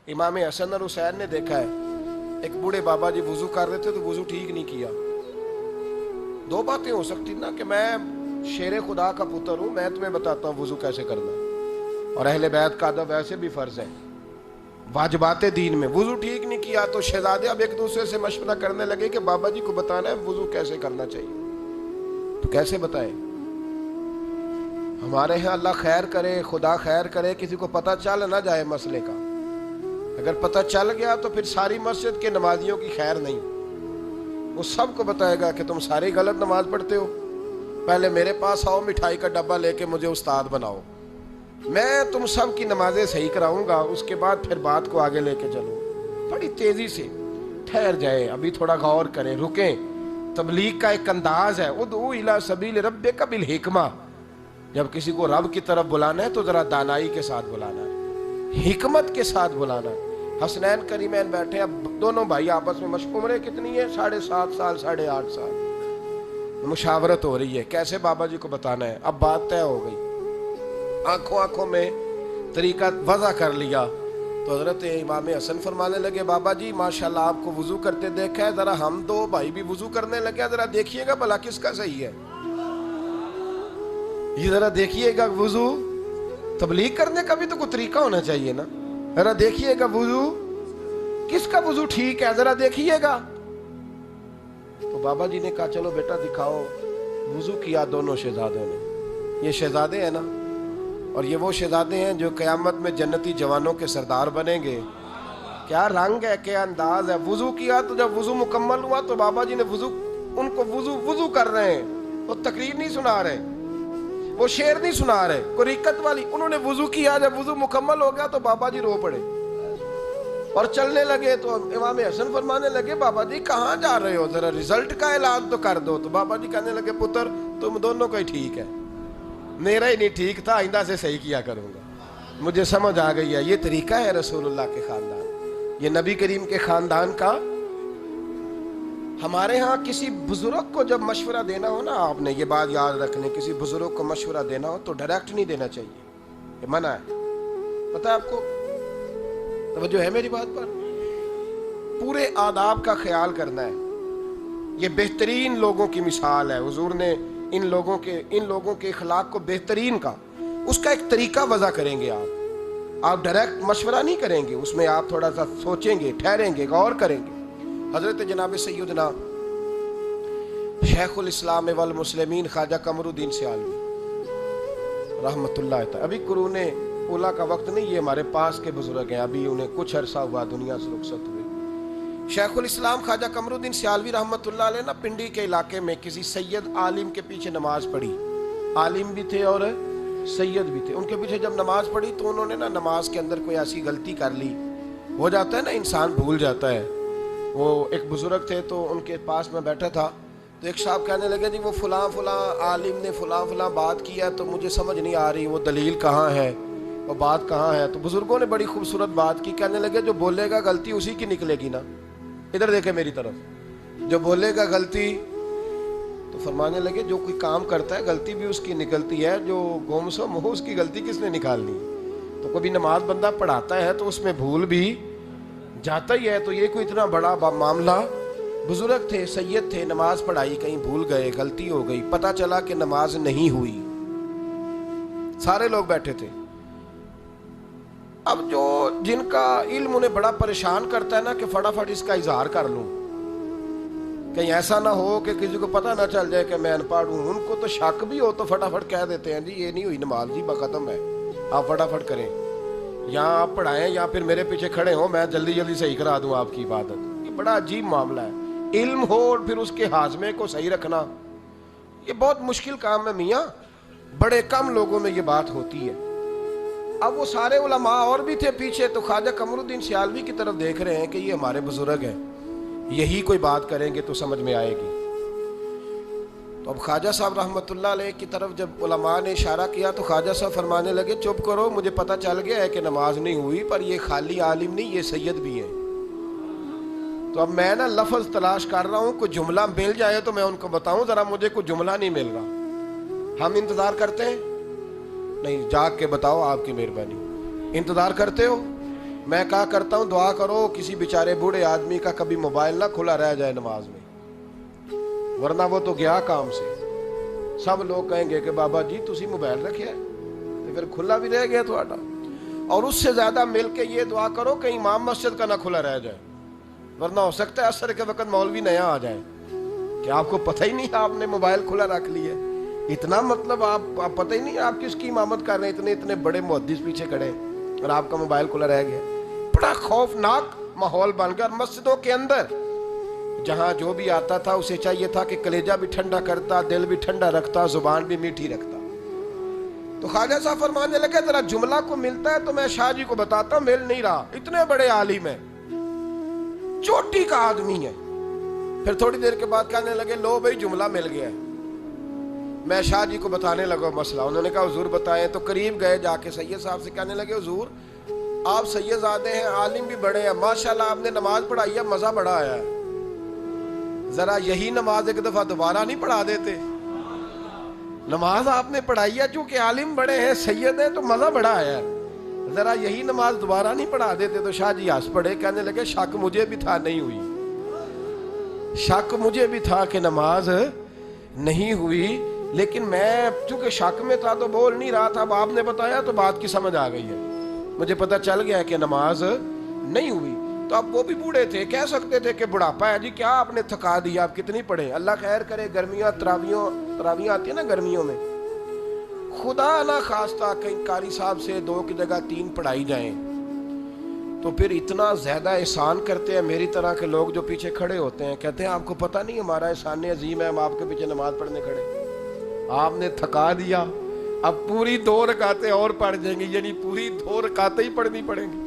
इमाम हसन और हुसैन ने देखा है, एक बूढ़े बाबा जी वुजू कर रहे थे तो वुजू ठीक नहीं किया। दो बातें हो सकती ना, कि मैं शेर खुदा का पुत्र हूं, मैं तुम्हें बताता हूं वुजू कैसे करना है, और अहले बैत का अदब वैसे भी फर्ज है, वाजिबात दीन में। वुजू ठीक नहीं किया तो शहजादे अब एक दूसरे से मशवरा करने लगे कि बाबा जी को बताना है वुजू कैसे करना चाहिए। तो कैसे बताए? हमारे यहाँ अल्लाह खैर करे, खुदा खैर करे, किसी को पता चल ना जाए मसले का। अगर पता चल गया तो फिर सारी मस्जिद के नमाजियों की खैर नहीं, वो सबको बताएगा कि तुम सारे गलत नमाज पढ़ते हो, पहले मेरे पास आओ, मिठाई का डब्बा लेके मुझे उस्ताद बनाओ, मैं तुम सब की नमाजें सही कराऊंगा, उसके बाद फिर बात को आगे लेके चलो। बड़ी तेजी से ठहर जाए, अभी थोड़ा गौर करें, रुकें। तबलीग का एक अंदाज है, उदउ इला सबील रब्बिका बिल हिकमा। जब किसी को रब की तरफ बुलाना है तो जरा दानाई के साथ बुलाना है, हिकमत के साथ बुलाना है। हसनैन करीमैन बैठे, अब दोनों भाई आपस में मशहूर। उम्र कितनी है? 7.5 साल, 8.5 साल। मुशावरत हो रही है कैसे बाबा जी को बताना है। अब बात तय हो गई, आंखों आंखों में तरीका वज़ा कर लिया। तो हज़रत इमाम हसन फरमाने लगे, बाबा जी माशाल्लाह आपको वुजू करते देखा है, जरा हम दो भाई भी वुजू करने लगे, जरा देखिएगा भला किसका सही है, ये जरा देखिएगा वुजू। तबलीग करने का भी तो कोई तरीका होना चाहिए ना, जरा देखिएगा वुजू किसका वुजू ठीक है, जरा देखिएगा। तो बाबा जी ने कहा चलो बेटा दिखाओ। वुजू किया दोनों शहजादों ने। ये शहजादे हैं ना, और ये वो शहजादे हैं जो क़यामत में जन्नती जवानों के सरदार बनेंगे। क्या रंग है, क्या अंदाज है। वुजू किया तो जब वुजू मुकम्मल हुआ तो बाबा जी ने उनको वुजू कर रहे हैं, वो तकरीर नहीं सुना रहे, वो शेर नहीं सुना रहे, कोई रिकत वाली। उन्होंने वुजू किया, जब वुजू मुकम्मल हो गया तो बाबा जी रो पड़े और चलने लगे। तो इमाम हसन फरमाने लगे, बाबा जी कहाँ जा रहे हो, जरा रिजल्ट का ऐलान तो कर दो। तो बाबा जी कहने लगे, पुत्र तुम दोनों का ही ठीक है, मेरा ही नहीं ठीक था, आइंदा से सही किया करूंगा। मुझे समझ आ गई है, ये तरीका है रसूलुल्लाह के खानदान, ये नबी करीम के खानदान का। हमारे यहाँ किसी बुजुर्ग को जब मशवरा देना हो ना, आपने ये बात याद रखनी, किसी बुजुर्ग को मशवरा देना हो तो डायरेक्ट नहीं देना चाहिए, ये मना है। पता है आपको? तवज्जो है मेरी बात पर? पूरे आदाब का ख्याल करना है। ये बेहतरीन लोगों की मिसाल है, हुजूर ने इन लोगों के अखलाक को बेहतरीन का, उसका एक तरीका वज़ा करेंगे। आप डायरेक्ट मशवरा नहीं करेंगे, उसमें आप थोड़ा सा सोचेंगे, ठहरेंगे, गौर करेंगे। हजरत जनाब सैयदना शेखुल इस्लाम वल मुस्लिमीन ख्वाजा कमरुद्दीन सियालवी रहमतुल्लाह तआला, अभी कुरूने उला का वक्त नहीं, ये हमारे पास के बुजुर्ग हैं, अभी उन्हें कुछ अरसा हुआ दुनिया से रुखसत हुए। शेखुल इस्लाम ख्वाजा कमरुद्दीन सियालवी रहमतुल्लाह अलैह ना पिंडी के इलाके में किसी सैयद आलिम के पीछे नमाज पढ़ी। आलिम भी थे और सैयद भी थे। उनके पीछे जब नमाज पढ़ी तो उन्होंने ना नमाज के अंदर कोई ऐसी गलती कर ली, हो जाता है ना, इंसान भूल जाता है। वो एक बुजुर्ग थे तो उनके पास में बैठा था, तो एक साहब कहने लगे, जी वो फलां आलिम ने फलां बात किया तो मुझे समझ नहीं आ रही, वो दलील कहाँ है, वो बात कहाँ है। तो बुजुर्गों ने बड़ी खूबसूरत बात की, कहने लगे जो बोलेगा गलती उसी की निकलेगी ना, इधर देखे मेरी तरफ, जो बोलेगा गलती। तो फरमाने लगे जो कोई काम करता है गलती भी उसकी निकलती है, जो गुमसुम हो उसकी गलती किसने निकालनी। तो कभी नमाज बंदा पढ़ाता है तो उसमें भूल भी जाता ही है, तो ये कोई इतना बड़ा मामला। बुजुर्ग थे, सैयद थे, नमाज पढ़ाई, कहीं भूल गए, गलती हो गई, पता चला कि नमाज नहीं हुई, सारे लोग बैठे थे। अब जो जिनका इल्म उन्हें बड़ा परेशान करता है ना कि फटाफट इसका इजहार कर लूं, कहीं ऐसा ना हो कि किसी को पता ना चल जाए कि मैं अनपढ़ हूं। उनको तो शक भी हो तो फटाफट कह देते हैं, जी ये नहीं हुई नमाज, जी खत्म है, आप फटाफट करें, या आप पढ़ाएं या फिर मेरे पीछे खड़े हो, मैं जल्दी जल्दी सही करा दूं आपकी इबादत। ये बड़ा अजीब मामला है। इल्म हो और फिर उसके हाजमे को सही रखना, ये बहुत मुश्किल काम है मियाँ, बड़े कम लोगों में ये बात होती है। अब वो सारे उलमा और भी थे पीछे, तो ख्वाजा कमरुद्दीन सियालवी की तरफ देख रहे हैं कि ये हमारे बुजुर्ग हैं, यही कोई बात करेंगे तो समझ में आएगी। तो अब ख्वाजा साहब रहमतुल्लाह अलैह की तरफ जब उलमा ने इशारा किया तो ख्वाजा साहब फरमाने लगे, चुप करो, मुझे पता चल गया है कि नमाज नहीं हुई, पर ये खाली आलिम नहीं, ये सैयद भी है। तो अब मैं ना लफ्ज़ तलाश कर रहा हूँ, कोई जुमला मिल जाए तो मैं उनको बताऊँ, ज़रा मुझे कोई जुमला नहीं मिल रहा। हम इंतज़ार करते हैं, नहीं जाग के बताओ, आपकी मेहरबानी। इंतज़ार करते हो? میں کہا کرتا ہوں دعا کرو کسی بیچارے بوڑھے آدمی کا کبھی موبائل نہ کھلا رہ جائے نماز میں، ورنہ وہ تو گیا کام سے۔ سب لوگ کہیں گے کہ بابا جی تسی موبائل رکھے تو پھر کھلا بھی رہ گیا تھوڑا۔ اور اس سے زیادہ مل کے یہ دعا کرو کہ امام مسجد کا نہ کھلا رہ جائے، ورنہ ہو سکتا ہے عصر کے وقت مولوی نیا آ جائے کہ آپ کو پتہ ہی نہیں آپ نے موبائل کھلا رکھ لیا ہے۔ اتنا مطلب آپ پتہ ہی نہیں آپ کس کی امامت کر رہے ہیں، اتنے بڑے محدث پیچھے کھڑے اور آپ کا موبائل کھلا رہ گیا۔ بڑا خوفناک ماحول بن گیا۔ اور مسجدوں کے اندر جہاں جو بھی آتا تھا اسے چاہیے تھا کہ کلیجہ بھی ٹھنڈا کرتا، دل بھی ٹھنڈا رکھتا، زبان بھی میٹھی رکھتا۔ تو خواجہ صاحب فرمانے لگے ذرا جملہ کو ملتا ہے تو میں شاہ جی کو بتاتا ہوں، مل نہیں رہا، اتنے بڑے عالم ہیں، چوٹی کا آدمی ہے۔ پھر تھوڑی دیر کے بعد کہنے لگے لو بھائی جملہ مل گیا ہے۔ میں شاہ جی کو بتانے لگا مسئلہ، انہوں نے کہا حضور بتائیں۔ تو قریب گئے جا کے سید صاحب سے کہنے لگے حضور آپ سید زادے ہیں، عالم بھی بڑے ہیں، ماشاءاللہ آپ نے نماز پڑھائی ہے، مزہ بڑا آیا ہے، ذرا یہی نماز ایک دفعہ دوبارہ نہیں پڑھا دیتے؟ نماز آپ نے پڑھائی ہے، چونکہ عالم بڑے ہیں، سید ہیں، تو مزہ بڑا آیا ہے، ذرا یہی نماز دوبارہ نہیں پڑھا دیتے؟ تو شاہ جی ہنس پڑے، کہنے لگے شک مجھے بھی تھا نہیں ہوئی، شک مجھے بھی تھا کہ نماز نہیں ہوئی، لیکن میں چونکہ شک میں تھا تو بول نہیں رہا تھا، اب آپ نے بتایا تو بات کی سمجھ آ گئی ہے، مجھے پتہ چل گیا کہ نماز نہیں ہوئی۔ تو اب وہ بھی بوڑھے تھے، کہہ سکتے تھے کہ بڑھاپا ہے جی کیا آپ نے تھکا دیا، آپ کتنی پڑھیں، اللہ خیر کرے، گرمیاں تراویاں آتی ہیں نا گرمیوں میں، خدا نہ خواستہ کہیں قاری صاحب سے 2 کی جگہ 3 پڑھائی جائیں تو پھر اتنا زیادہ احسان کرتے ہیں میری طرح کے لوگ جو پیچھے کھڑے ہوتے ہیں، کہتے ہیں آپ کو پتہ نہیں ہمارا احسان عظیم ہے، ہم آپ کے پیچھے نماز پڑھنے کھڑے، آپ نے تھکا دیا، اب پوری 2 رکعتیں اور پڑھ جائیں گی، یعنی پوری 2 رکعتیں ہی پڑھنی پڑیں گی۔